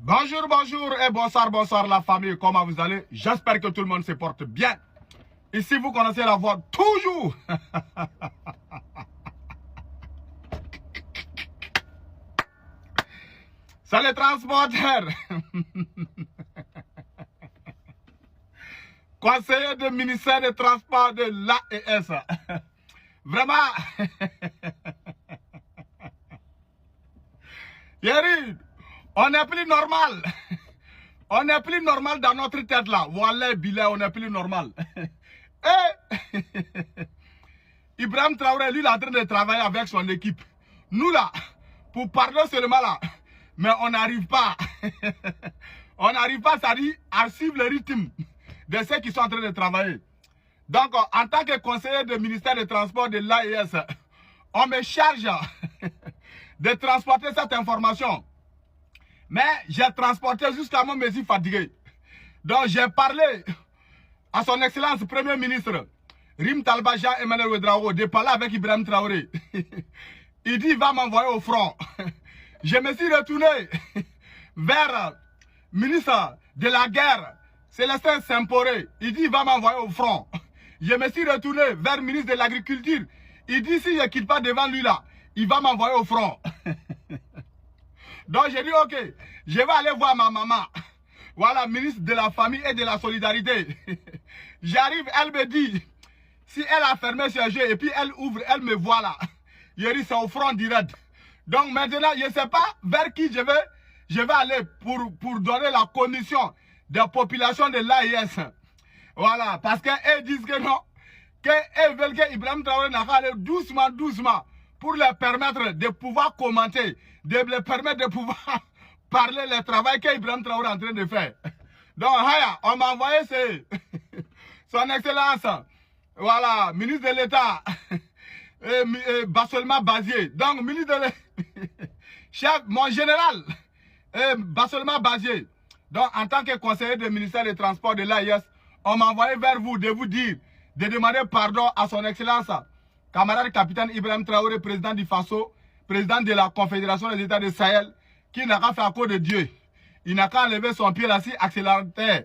Bonjour, bonjour et bonsoir, bonsoir la famille, comment vous allez? J'espère que tout le monde se porte bien. Ici, vous connaissez la voix toujours. C'est les transporteurs. Conseiller du ministère des Transports de l'AES. Vraiment. Yeri, on n'est plus normal. On n'est plus normal dans notre tête là. Voilà, Billet, on n'est plus normal. Et Ibrahim Traoré, lui, il est en train de travailler avec son équipe. Nous là, pour parler seulement là, mais on n'arrive pas. On n'arrive pas, ça dit, à suivre le rythme de ceux qui sont en train de travailler. Donc, en tant que conseiller du ministère des Transports de l'AES, on me charge de transporter cette information. Mais j'ai transporté jusqu'à mon mesure fatigué. Donc, j'ai parlé à son excellence Premier ministre, Rim Talba Jean-Emmanuel Ouedraogo, de parler avec Ibrahim Traoré. Il dit, il va m'envoyer au front. Je me suis retourné vers le ministre de la guerre, Célestin Semporé. Il dit, il va m'envoyer au front. Je me suis retourné vers le ministre de l'Agriculture. Il dit, si je ne quitte pas devant lui là, il va m'envoyer au front. Donc j'ai dit, ok, je vais aller voir ma maman. Voilà, ministre de la Famille et de la Solidarité. J'arrive, elle me dit, si elle a fermé ses yeux et puis elle ouvre, elle me voit là. Je dis, c'est au front direct. Donc maintenant, je ne sais pas vers qui je vais aller pour donner la commission de la population de l'AIS. Voilà, parce qu'elles disent que non, qu'elles veulent que Ibrahim Traoré n'a qu'à aller doucement, doucement, pour leur permettre de pouvoir commenter, de leur permettre de pouvoir parler le travail qu'Ibrahim Traoré est en train de faire. Donc, on m'a envoyé son excellence, voilà, ministre de l'État, Bassolma Bazier. Donc, ministre de l'État, chef, mon général, Bassolma Bazier. Donc, en tant que conseiller du ministère des Transports de l'AIS, on m'a envoyé vers vous de vous dire, de demander pardon à son excellence, camarade capitaine Ibrahim Traoré, président du FASO, président de la Confédération des États de Sahel, qui n'a qu'à faire à cause de Dieu. Il n'a qu'à lever son pied là-ci, accélérateur.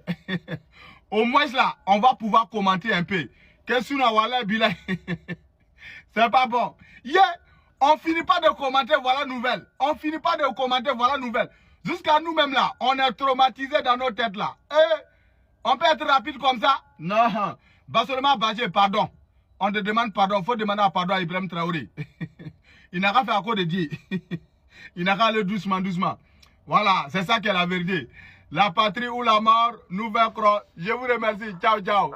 Au moins là, on va pouvoir commenter un peu. Qu'est-ce qu'on a, Bilay? C'est pas bon. On finit pas de commenter, voilà nouvelle. On finit pas de commenter, voilà nouvelle. Jusqu'à nous-mêmes là, on est traumatisés dans nos têtes là. On peut être rapide comme ça? Non. Bassolma Badje, pardon. On te demande pardon. Il faut demander pardon à Ibrahim Traoré. Il n'a qu'à faire à cause de Dieu. Il n'a qu'à aller doucement, doucement. Voilà, c'est ça qui est la vérité. La patrie ou la mort, nous vaincrons. Je vous remercie. Ciao, ciao.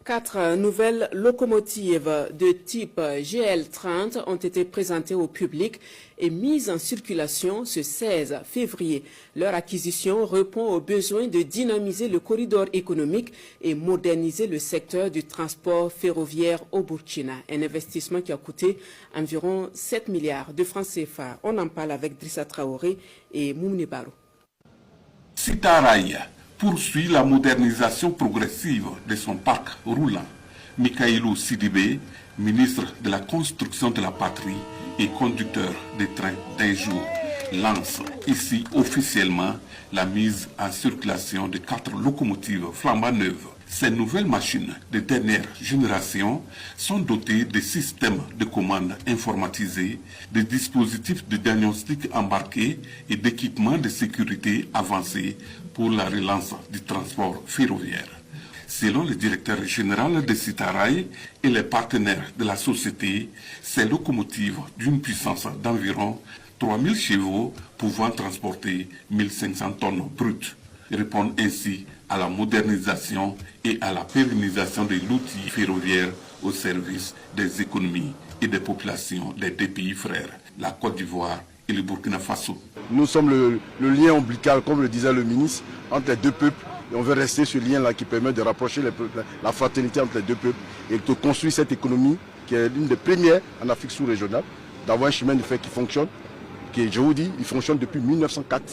4 nouvelles locomotives de type GL30 ont été présentées au public et mises en circulation ce 16 février. Leur acquisition répond aux besoins de dynamiser le corridor économique et moderniser le secteur du transport ferroviaire au Burkina. Un investissement qui a coûté environ 7 milliards de francs CFA. On en parle avec Drissa Traoré et Moumni Barou. Sitaraï poursuit la modernisation progressive de son parc roulant. Mikaïlou Sidibé, ministre de la Construction de la Patrie et conducteur des trains d'un jour, lance ici officiellement la mise en circulation de 4 locomotives flambant neuves. Ces nouvelles machines de dernière génération sont dotées de systèmes de commande informatisés, de dispositifs de diagnostic embarqués et d'équipements de sécurité avancés pour la relance du transport ferroviaire. Selon le directeur général de Sitaraï et les partenaires de la société, ces locomotives d'une puissance d'environ 3000 chevaux pouvant transporter 1500 tonnes brutes répondent ainsi à la modernisation et à la pérennisation de l'outil ferroviaire au service des économies et des populations des deux pays frères, la Côte d'Ivoire et le Burkina Faso. Nous sommes le lien ombilical, comme le disait le ministre, entre les deux peuples. Et on veut rester ce lien-là qui permet de rapprocher les peuples, la fraternité entre les deux peuples et de construire cette économie qui est l'une des premières en Afrique sous-régionale, d'avoir un chemin de fer qui fonctionne, qui, je vous dis, il fonctionne depuis 1904.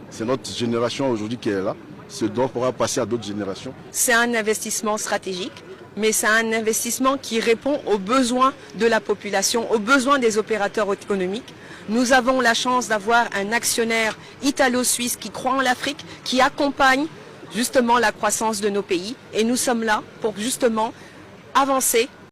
C'est notre génération aujourd'hui qui est là. Ce droit pourra passer à d'autres générations. C'est un investissement stratégique, mais c'est un investissement qui répond aux besoins de la population, aux besoins des opérateurs économiques. Nous avons la chance d'avoir un actionnaire italo-suisse qui croit en l'Afrique, qui accompagne justement la croissance de nos pays. Et nous sommes là pour justement avancer